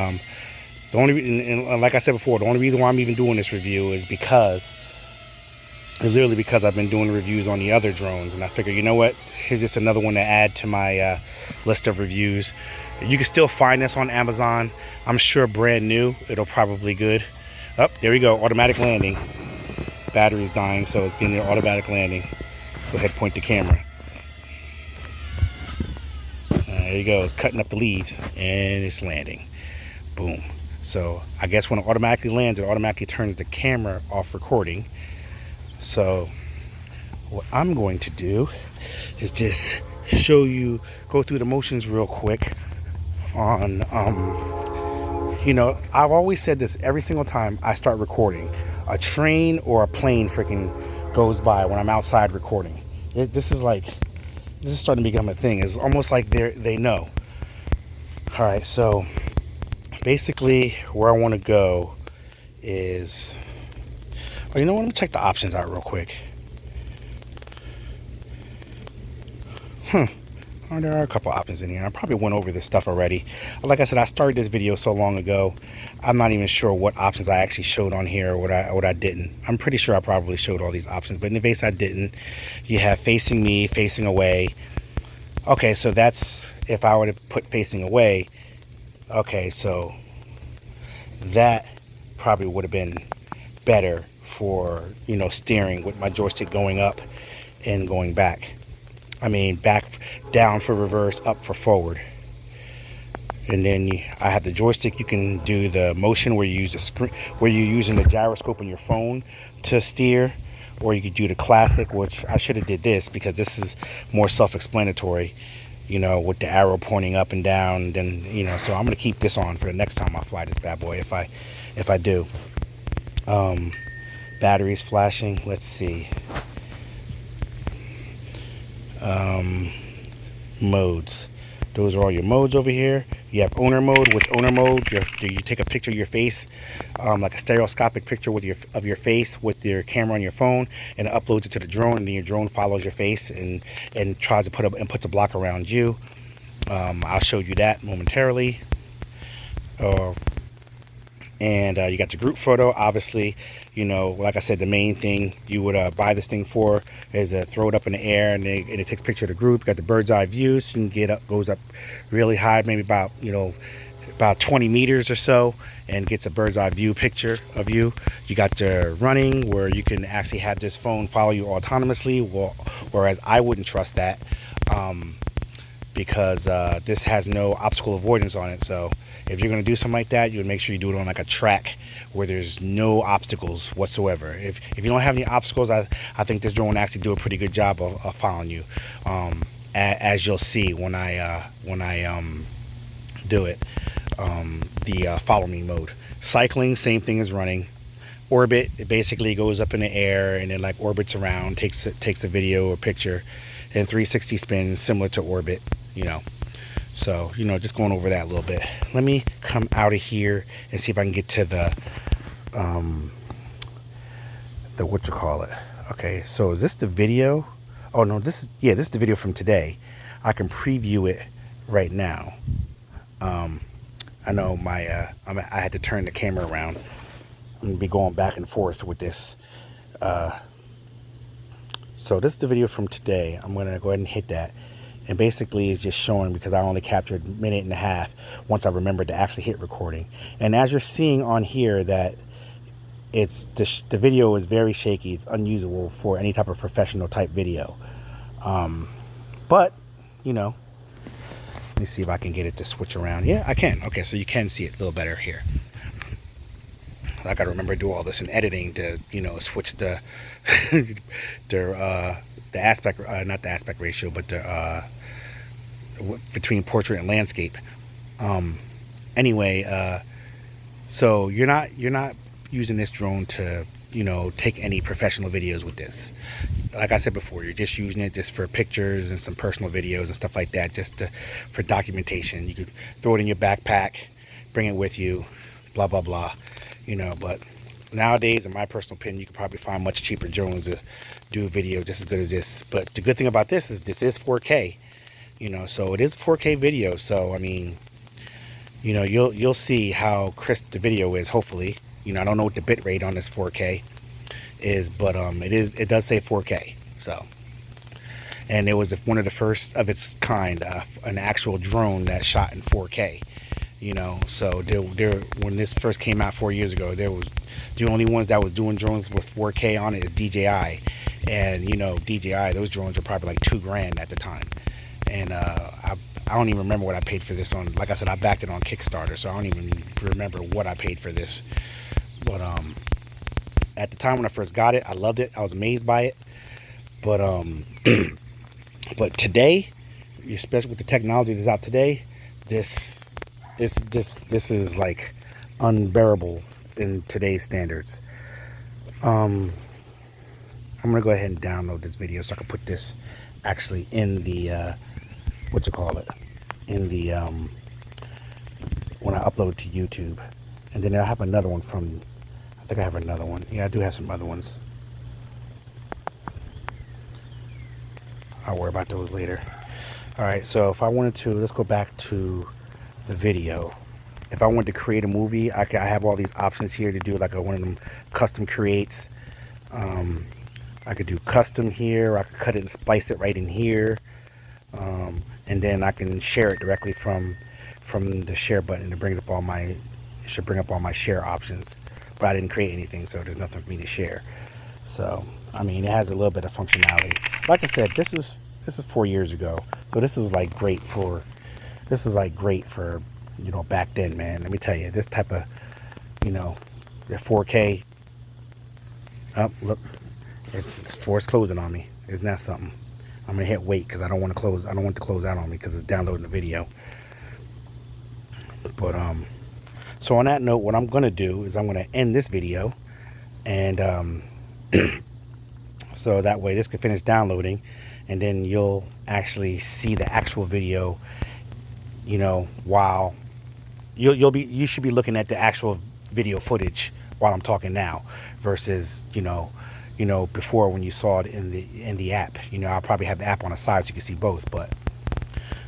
the only, and like I said before, the only reason why I'm even doing this review is literally because I've been doing reviews on the other drones, and I figure, you know what, here's just another one to add to my list of reviews. You can still find this on Amazon. I'm sure brand new. It'll probably good. Oh, there we go. Automatic landing. Battery's dying, so it's being the automatic landing. Go ahead, point the camera. There you go. It's cutting up the leaves, and it's landing. Boom. So I guess when it automatically lands, it automatically turns the camera off recording. So what I'm going to do is just show you, go through the motions real quick on you know, I've always said this every single time I start recording. A train or a plane freaking goes by when I'm outside recording. This is starting to become a thing. It's almost like they know. All right, so basically where I want to go is, oh, you know what, let me check the options out real quick. Oh, there are a couple options in here. I probably went over this stuff already. Like I said, I started this video so long ago, I'm not even sure what options I actually showed on here or what I didn't. I'm pretty sure I probably showed all these options, but in the case I didn't, you have facing me, facing away. Okay, so that's if I were to put facing away. Okay, so that probably would have been better for, you know, steering with my joystick going up and going back. I mean, back, down for reverse, up for forward. And then I have the joystick. You can do the motion where you use the screen, where you're using the gyroscope on your phone to steer, or you could do the classic, which I should have did this because this is more self-explanatory, you know, with the arrow pointing up and down. And then, you know, so I'm gonna keep this on for the next time I fly this bad boy, if I do. Batteries flashing. Let's see. Modes. Those are all your modes over here. You have owner mode. With owner mode, you take a picture of your face, like a stereoscopic picture of your face with your camera on your phone, and it uploads it to the drone, and then your drone follows your face and tries to puts a block around you. I'll show you that momentarily. And you got the group photo. Obviously, you know, like I said, the main thing you would buy this thing for is to throw it up in the air, and it takes a picture of the group. You got the bird's eye view, so you can get up, goes up really high, maybe about, you know, about 20 meters or so, and gets a bird's eye view picture of you. You got the running, where you can actually have this phone follow you autonomously, whereas I wouldn't trust that, because this has no obstacle avoidance on it. So if you're going to do something like that, you would make sure you do it on like a track where there's no obstacles whatsoever. If you don't have any obstacles, I think this drone will actually do a pretty good job of following you. as you'll see when I do it. The follow me mode. Cycling, same thing as running. Orbit, it basically goes up in the air and it like orbits around, takes a video or picture, and 360 spins similar to orbit, you know. So, you know, just going over that a little bit. Let me come out of here and see if I can get to the what you call it. Okay, so is this the video? Oh no, this is the video from today. I can preview it right now. I know I had to turn the camera around. I'm gonna be going back and forth with this. So this is the video from today. I'm gonna go ahead and hit that, and basically it's just showing, because I only captured a minute and a half once I remembered to actually hit recording. And as you're seeing on here, that it's the video is very shaky. It's unusable for any type of professional type video. But you know, let me see if I can get it to switch around. Yeah, I can. Okay, so you can see it a little better here. I gotta remember to do all this in editing to, you know, switch the the aspect, not the aspect ratio, but the between portrait and landscape. Anyway, so you're not using this drone to, you know, take any professional videos with this. Like I said before, you're just using it just for pictures and some personal videos and stuff like that, just for documentation. You could throw it in your backpack, bring it with you, blah blah blah, you know. But nowadays, in my personal opinion, you could probably find much cheaper drones to do a video just as good as this. But the good thing about this is 4K, you know, so it is 4K video. So I mean, you know, you'll see how crisp the video is, hopefully. You know, I don't know what the bit rate on this 4K is, but it does say 4K. So, and it was one of the first of its kind, an actual drone that shot in 4K. You know, so there when this first came out 4 years ago, there was the only ones that was doing drones with 4K on it is DJI, and you know, DJI, those drones are probably like $2,000 at the time. And I don't even remember what I paid for this on. Like I said, I backed it on Kickstarter, so I don't even remember what I paid for this. But at the time when I first got it, I loved it. I was amazed by it. But but today, especially with the technology that's out today, this is like unbearable in today's standards. I'm gonna go ahead and download this video so I can put this actually in the what you call it, in the when I upload it to YouTube. And then I have another one from, I think I have another one. Yeah, I do have some other ones. I'll worry about those later. All right, so if I wanted to, let's go back to the video. If I wanted to create a movie, I have all these options here to do like one of them custom creates. I could do custom here. I could cut it and splice it right in here. And then I can share it directly from the share button. It brings up all my, it should bring up all my share options, but I didn't create anything, so there's nothing for me to share. So I mean, it has a little bit of functionality. Like I said, this is 4 years ago, so this was like great for you know, back then, man. Let me tell you, this type of, you know, the 4K. Oh, look, it's closing on me. Isn't that something? I'm gonna hit wait because I don't want to close. I don't want it to close out on me because it's downloading the video. But so on that note, what I'm gonna do is I'm gonna end this video, and so that way this can finish downloading, and then you'll actually see the actual video. You know, while you should be looking at the actual video footage while I'm talking now, versus you know before when you saw it in the app. You know, I'll probably have the app on the side so you can see both. But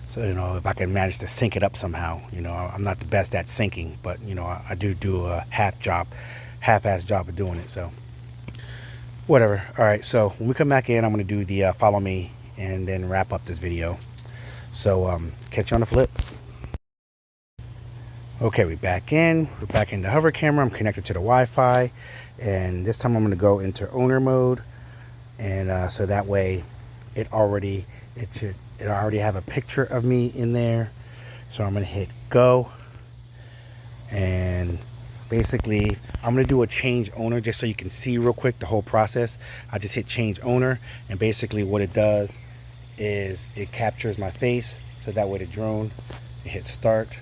so you know, if I can manage to sync it up somehow, you know, I'm not the best at syncing, but you know, I do a half-ass job of doing it. So whatever. All right. So when we come back in, I'm going to do the follow me and then wrap up this video. So catch you on the flip. Okay, we're back in the hover camera. I'm connected to the Wi-Fi, and this time I'm going to go into owner mode, and so that way it already have a picture of me in there. So I'm going to hit go, and basically I'm going to do a change owner just so you can see real quick the whole process. I just hit change owner, and basically what it does is it captures my face, so that way the drone, it hits start,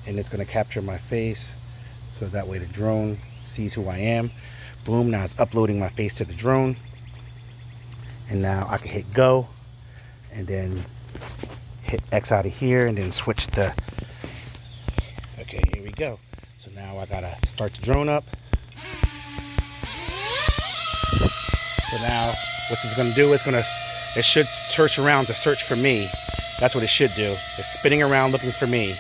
and it's going to capture my face, so that way the drone sees who I am. Boom, now it's uploading my face to the drone, and now I can hit go, and then hit X out of here, and then switch the, okay, here we go. So now I gotta start the drone up. So now what it's gonna do is it should search around to search for me. That's what it should do. It's spinning around looking for me.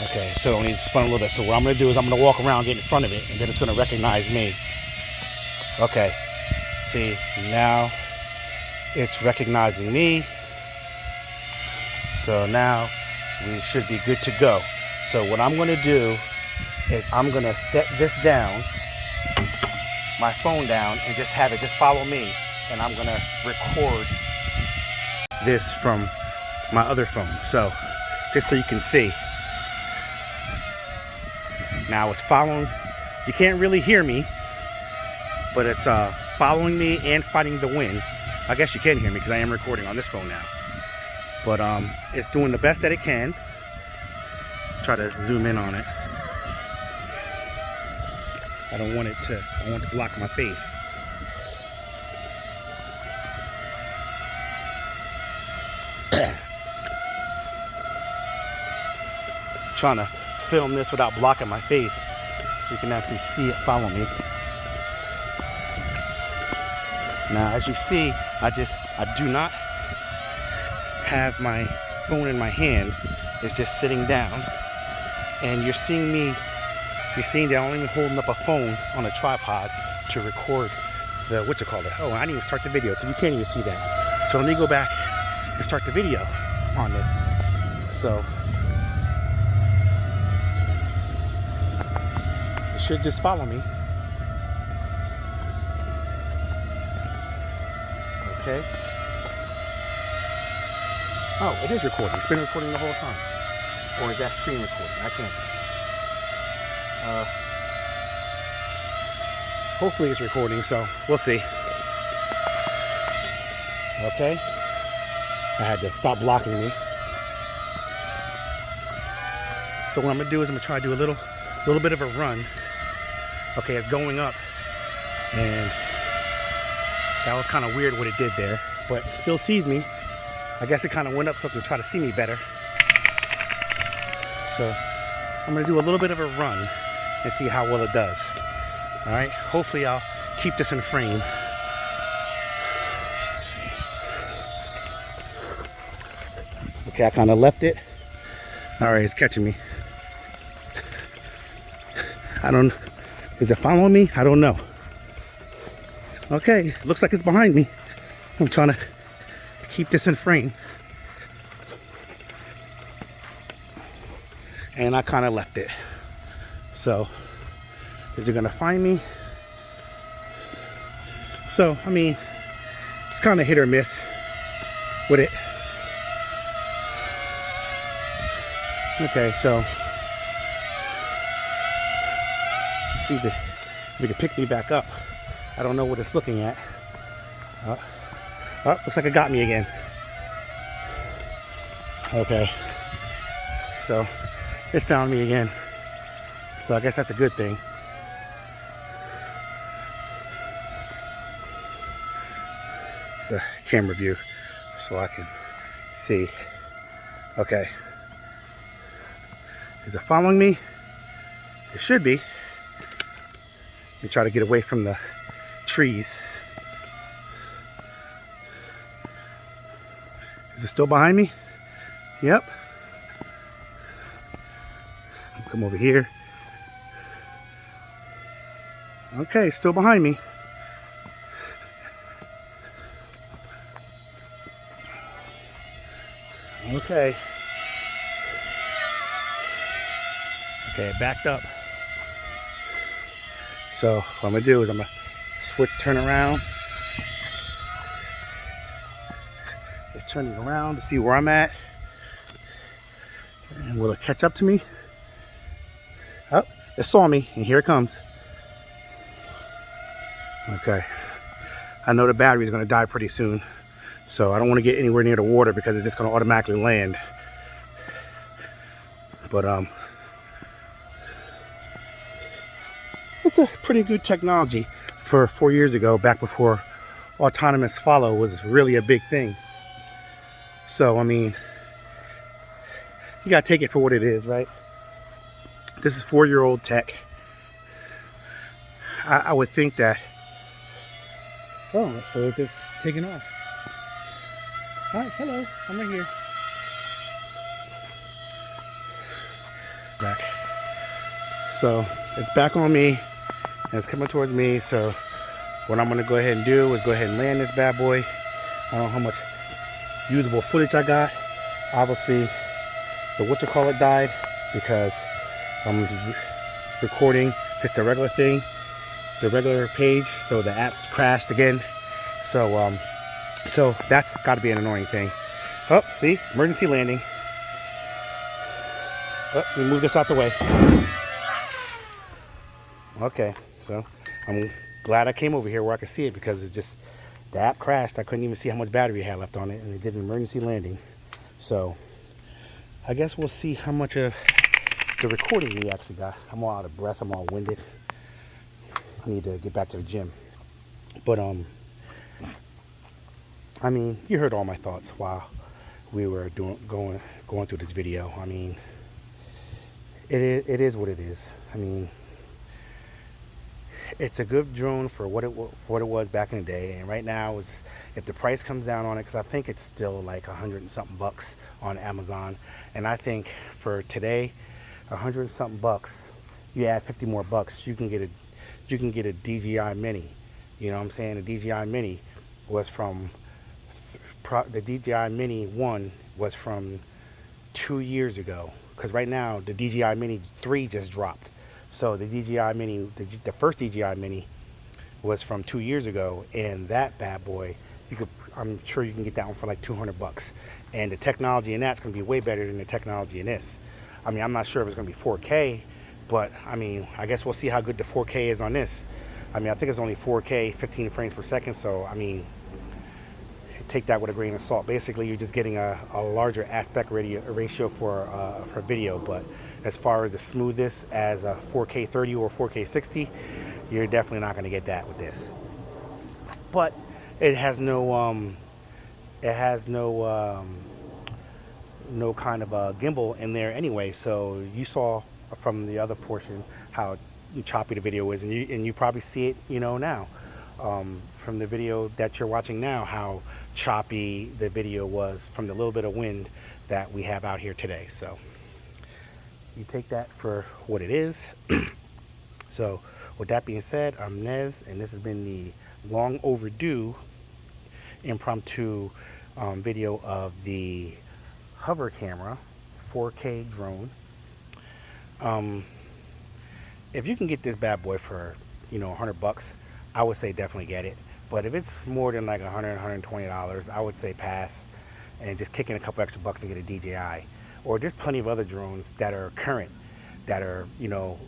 Okay, so it only spun a little bit. So what I'm gonna do is I'm gonna walk around, get in front of it, and then it's gonna recognize me. Okay, see, now it's recognizing me. So now we should be good to go. So what I'm gonna do is I'm gonna set this down, my phone down, and just have it just follow me, and I'm gonna record this from my other phone. So just so you can see. Now it's following, you can't really hear me, but it's following me and fighting the wind. I guess you can hear me because I am recording on this phone now. But it's doing the best that it can. Try to zoom in on it. I don't want it to, I want to block my face. Trying to film this without blocking my face so you can actually see it follow me. Now as you see, I do not have my phone in my hand. It's just sitting down, and you're seeing that I'm even holding up a phone on a tripod to record the, what you call it? Oh, I didn't even start the video, so you can't even see that. So let me go back and start the video on this. So it should just follow me. Okay. Oh, it is recording. It's been recording the whole time. Or is that screen recording? I can't see. Hopefully it's recording, so we'll see. Okay. I had to stop blocking me. So what I'm gonna do is I'm gonna try to do a little bit of a run. Okay, it's going up, and that was kind of weird what it did there, but it still sees me. I guess it kind of went up so it can try to see me better. So I'm gonna do a little bit of a run and see how well it does. All right, hopefully I'll keep this in frame. Okay, I kind of left it. All right, it's catching me. Is it following me? I don't know. Okay, looks like it's behind me. I'm trying to keep this in frame. And I kind of left it. So, is it gonna find me? So, I mean, it's kind of hit or miss with it. Okay, so, see if it can pick me back up. I don't know what it's looking at. Oh, looks like it got me again. Okay, so it found me again. So I guess that's a good thing. The camera view so I can see. Okay. Is it following me? It should be. Let me try to get away from the trees. Is it still behind me? Yep. I'll come over here. Okay, still behind me. Okay. Okay, it backed up. So what I'm gonna do is I'm gonna turn around. It's turning around to see where I'm at. And will it catch up to me? Oh, it saw me, and here it comes. Okay. I know the battery is going to die pretty soon. So I don't want to get anywhere near the water because it's just going to automatically land. But it's a pretty good technology for 4 years ago, back before autonomous follow was really a big thing. So I mean, you gotta take it for what it is, right? This is 4-year-old tech. I would think that. Oh, so it's just taking off. All right, hello, I'm right here. Back. So it's back on me, and it's coming towards me. So what I'm gonna go ahead and do is go ahead and land this bad boy. I don't know how much usable footage I got. Obviously, the whatchamacallit died because I'm recording just a regular thing, the regular page. So the app crashed again. So so that's got to be an annoying thing. Oh, see, emergency landing. Oh, let me move this out the way. Okay, so I'm glad I came over here where I could see it because it's just, the app crashed. I couldn't even see how much battery it had left on it, and it did an emergency landing. So I guess we'll see how much of the recording we actually got. I'm all out of breath. I'm all winded. I need to get back to the gym. But I mean, you heard all my thoughts while we were going through this video. I mean, it is what it is. I mean, it's a good drone for what it was back in the day, and right now is, if the price comes down on it, because I think it's still like $100 and something bucks on Amazon, and I think for today, $100 and something bucks, you add 50 more bucks, you can get a Dji Mini. You know what I'm saying? The Dji Mini was from the Dji Mini 1 was from 2 years ago, because right now the Dji Mini 3 just dropped. So the Dji Mini, the first Dji Mini was from 2 years ago, and that bad boy, I'm sure you can get that one for like 200 bucks. And the technology in that's going to be way better than the technology in this. I mean, I'm not sure if it's going to be 4K, but I mean, I guess we'll see how good the 4K is on this. I mean, I think it's only 4K, 15 frames per second. So I mean, take that with a grain of salt. Basically, you're just getting a larger aspect ratio for video. But as far as the smoothness as a 4K 30 or 4K 60, you're definitely not going to get that with this. But it has no no kind of a gimbal in there anyway. So you saw from the other portion how choppy the video is, and you probably see it, you know, now. From the video that you're watching now, how choppy the video was from the little bit of wind that we have out here today. So you take that for what it is. So with that being said, I'm Nez, and this has been the long overdue impromptu video of the hover camera 4K drone. If you can get this bad boy for, you know, 100 bucks, I would say definitely get it. But if it's more than like $100, $120, I would say pass and just kick in a couple extra bucks and get a DJI. Or there's plenty of other drones that are current, that are, you know,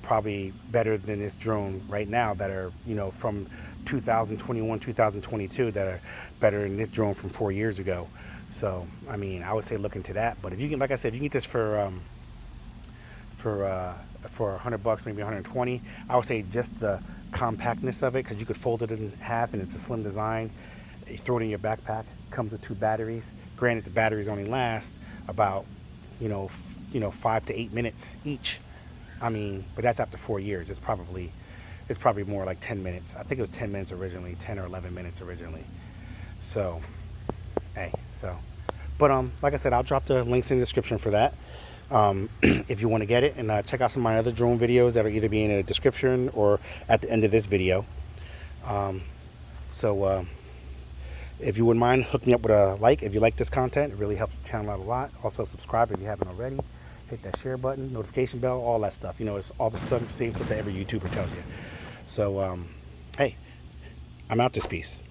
probably better than this drone right now, that are, you know, from 2021, 2022, that are better than this drone from 4 years ago. So, I mean, I would say look into that. But if you can, like I said, if you can get this for 100 bucks, maybe 120, I would say just the compactness of it, because you could fold it in half and it's a slim design. You throw it in your backpack. Comes with 2 batteries. Granted, the batteries only last about, you know, 5 to 8 minutes each. I mean, but that's after 4 years. It's probably more like 10 minutes. I think it was 10 minutes originally, 10 or 11 minutes originally. So, hey, so, but like I said, I'll drop the links in the description for that. If you want to get it, and check out some of my other drone videos that are either being in the description or at the end of this video. If you wouldn't mind, hook me up with a like if you like this content. It really helps the channel out a lot. Also subscribe if you haven't already. Hit that share button, notification bell, all that stuff. You know, it's all the stuff, same stuff that every YouTuber tells you. So hey, I'm out this piece.